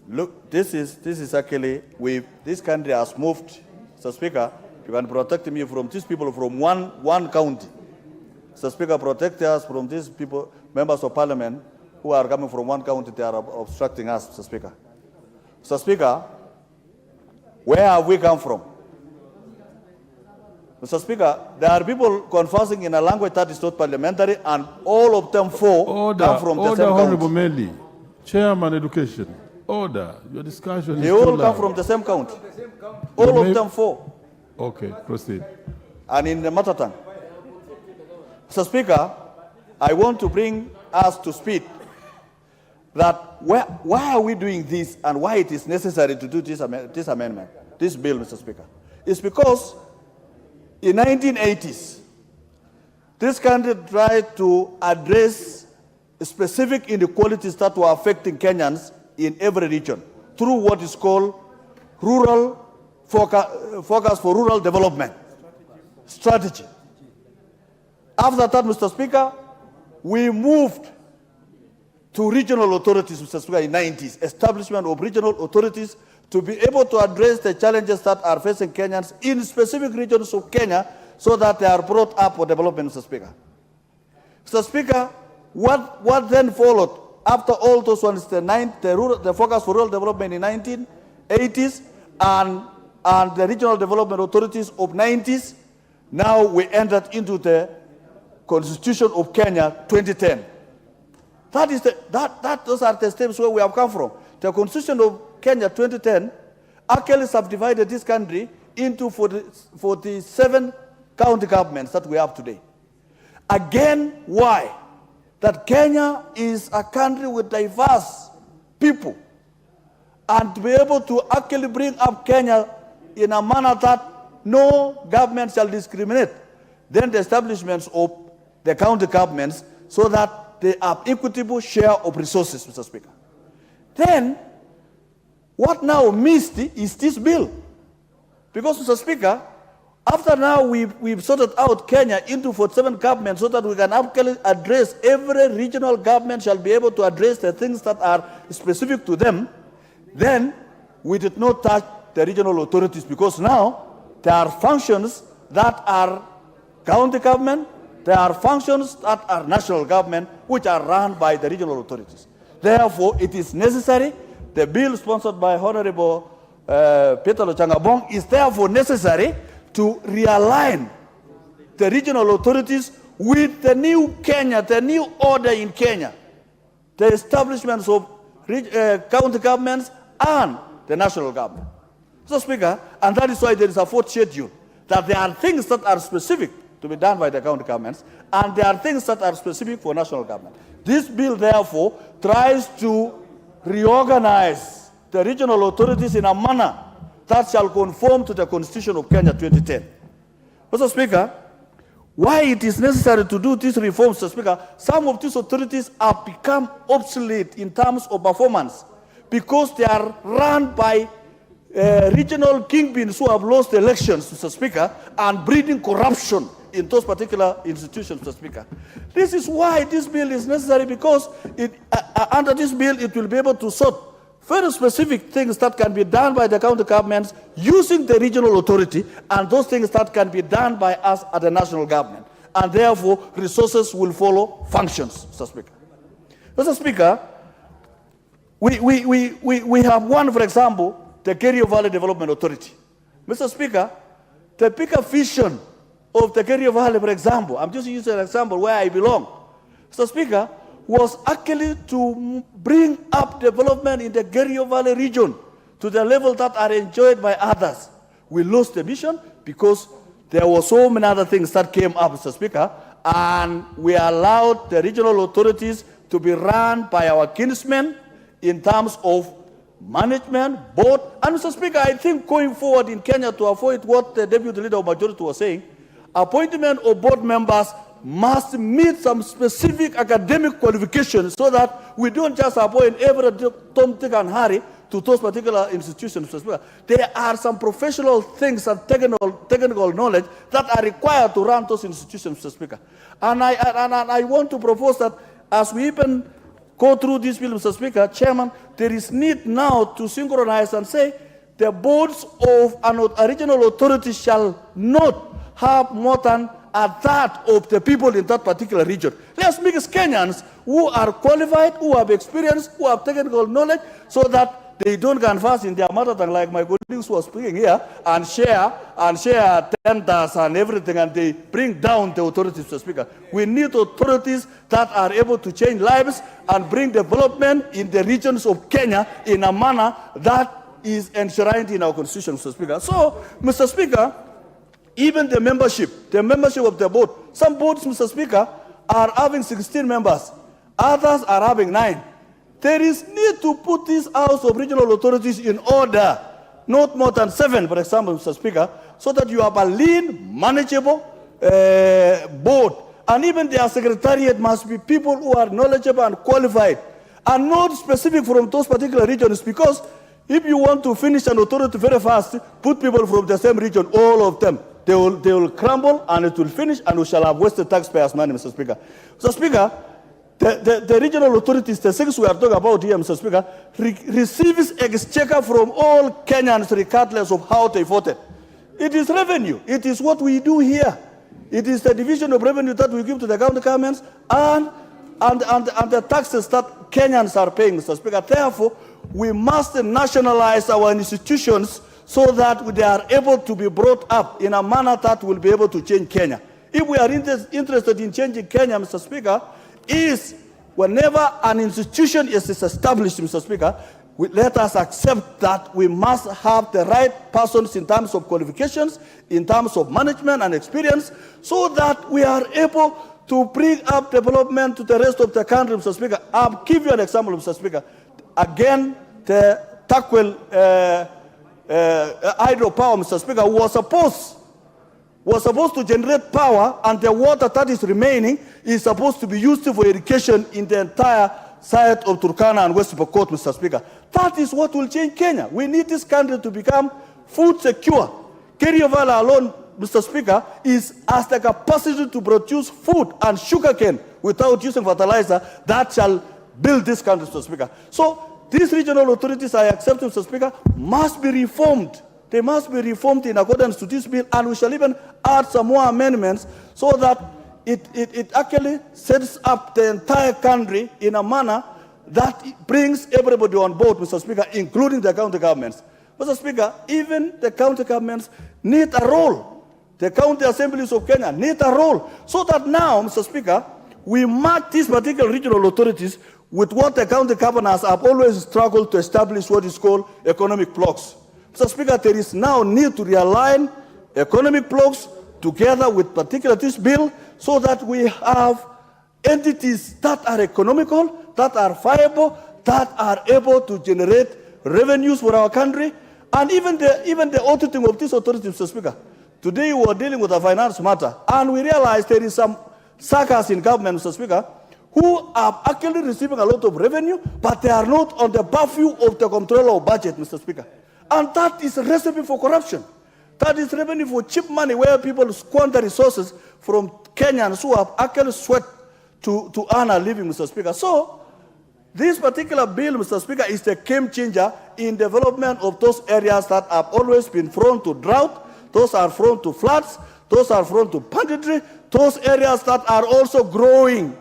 Look, this is actually, this country has moved, Mr. Speaker. You can protect me from these people from one county. Mr. Speaker, protect us from these people, members of parliament, who are coming from one county. They are obstructing us, Mr. Speaker. Mr. Speaker, where have we come from? Mr. Speaker, there are people conversing in a language that is not parliamentary, and all of them come from the same county. Honorable Meli, Chairman Education. Order. Your discussion is They all come from the same county. All of them four. Okay, proceed. And in the mother tongue. Mr. Speaker, I want to bring us to speed that why are we doing this and why it is necessary to do this amendment, this bill, Mr. Speaker. It's because in 1980s, this country tried to address specific inequalities that were affecting Kenyans in every region through what is called rural focus for rural development strategy. After that, Mr. Speaker, we moved to regional authorities, Mr. Speaker, in the 90s, establishment of regional authorities to be able to address the challenges that are facing Kenyans in specific regions of Kenya so that they are brought up for development, Mr. Speaker. Mr. Speaker, what then followed after all those ones, the focus for rural development in 1980s and the regional development authorities of 90s, now we entered into the Constitution of Kenya 2010. Those are the steps where we have come from. The Constitution of Kenya 2010 actually subdivided this country into 47 county governments that we have today. Again, why? That Kenya is a country with diverse people, and to be able to actually bring up Kenya in a manner that no government shall discriminate, then the establishments of the county governments so that they have equitable share of resources, Mr. Speaker. Then, what now missed is this bill. Because, Mr. Speaker, after now we've sorted out Kenya into 47 governments so that we can actually address, every regional government shall be able to address the things that are specific to them, then we did not touch the regional authorities because now there are functions that are county government, there are functions that are national government which are run by the regional authorities. Therefore, it is necessary, the bill sponsored by Honorable Peter Lochangabong is therefore necessary to realign the regional authorities with the new Kenya, the new order in Kenya, the establishments of county governments and the national government. Mr. Speaker, and that is why there is a fourth schedule, that there are things that are specific to be done by the county governments, and there are things that are specific for national government. This bill, therefore, tries to reorganize the regional authorities in a manner that shall conform to the Constitution of Kenya 2010. Mr. Speaker, why it is necessary to do these reforms, Mr. Speaker, some of these authorities have become obsolete in terms of performance because they are run by regional kingpins who have lost elections, Mr. Speaker, and breeding corruption in those particular institutions, Mr. Speaker. This is why this bill is necessary, because under this bill it will be able to sort very specific things that can be done by the county governments using the regional authority, and those things that can be done by us at the national government. And therefore, resources will follow functions, Mr. Speaker. Mr. Speaker, we have one, for example, the Kerio Valley Development Authority. Mr. Speaker, the bigger vision of the Kerio Valley, for example, I'm just using an example where I belong, Mr. Speaker, was actually to bring up development in the Kerio Valley region to the level that are enjoyed by others. We lost the mission because there were so many other things that came up, Mr. Speaker, and we allowed the regional authorities to be run by our kinsmen in terms of management, board. And Mr. Speaker, I think going forward in Kenya, to avoid what the Deputy Leader of Majority was saying, appointment of board members must meet some specific academic qualifications so that we don't just appoint every Tom, Dick, and Harry to those particular institutions, Mr. Speaker. There are some professional things and technical knowledge that are required to run those institutions, Mr. Speaker. And I want to propose that as we even go through this bill, Mr. Speaker, Chairman, there is need now to synchronize and say the boards of an regional authority shall not have more than a third of the people in that particular region. Let's make Kenyans who are qualified, who have experience, who have technical knowledge, so that they don't converse in their mother tongue like my colleagues who are speaking here and share tenders and everything, and they bring down the authorities, Mr. Speaker. We need authorities that are able to change lives and bring development in the regions of Kenya in a manner that is enshrined in our constitution, Mr. Speaker. So, Mr. Speaker, even the membership of the board, some boards, Mr. Speaker, are having 16 members, others are having 9. There is need to put this House of Regional Authorities in order, not more than 7, for example, Mr. Speaker, so that you have a lean, manageable board. And even their secretariat must be people who are knowledgeable and qualified, and not specific from those particular regions, because if you want to finish an authority very fast, put people from the same region, all of them. They will crumble, and it will finish, and we shall have wasted taxpayers' money, Mr. Speaker. Mr. Speaker, the regional authorities, the things we are talking about here, Mr. Speaker, receives exchequer from all Kenyans regardless of how they voted. It is revenue. It is what we do here. It is the division of revenue that we give to the county governments and the taxes that Kenyans are paying, Mr. Speaker. Therefore, we must nationalize our institutions so that they are able to be brought up in a manner that will be able to change Kenya. If we are interested in changing Kenya, Mr. Speaker, is whenever an institution is established, Mr. Speaker, let us accept that we must have the right persons in terms of qualifications, in terms of management and experience, so that we are able to bring up development to the rest of the country, Mr. Speaker. I'll give you an example, Mr. Speaker. Again, the Takwel hydropower, Mr. Speaker, was supposed to generate power, and the water that is remaining is supposed to be used for irrigation in the entire side of Turkana and West Pokot, Mr. Speaker. That is what will change Kenya. We need this country to become food secure. Kerio Valley alone, Mr. Speaker, has the capacity to produce food and sugarcane without using fertilizer that shall build this country, Mr. Speaker. So these regional authorities, I accept, Mr. Speaker, must be reformed. They must be reformed in accordance to this bill, and we shall even add some more amendments so that it actually sets up the entire country in a manner that brings everybody on board, Mr. Speaker, including the county governments. Mr. Speaker, even the county governments need a role. The county assemblies of Kenya need a role, so that now, Mr. Speaker, we match these particular regional authorities with what the county governors have always struggled to establish, what is called economic blocks. Mr. Speaker, there is now need to realign economic blocks together with particularly this bill, so that we have entities that are economical, that are viable, that are able to generate revenues for our country, and even the auditing of these authorities, Mr. Speaker. Today we are dealing with a finance matter, and we realize there is some suckers in government, Mr. Speaker, who are actually receiving a lot of revenue, but they are not on the purview of the controller of budget, Mr. Speaker. And that is a recipe for corruption. That is revenue for cheap money, where people squander resources from Kenyans who have actually sweat to earn a living, Mr. Speaker. So, this particular bill, Mr. Speaker, is the game changer in development of those areas that have always been prone to drought, those are prone to floods, those are prone to banditry, those areas that are also growing,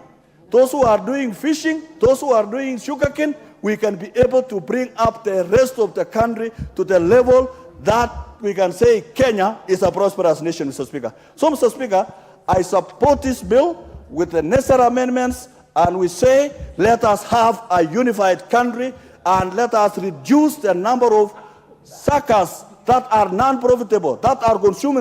those who are doing fishing, those who are doing sugarcane. We can be able to bring up the rest of the country to the level that we can say Kenya is a prosperous nation, Mr. Speaker. So, Mr. Speaker, I support this bill with the necessary amendments, and we say let us have a unified country, and let us reduce the number of suckers that are non-profitable, that are consuming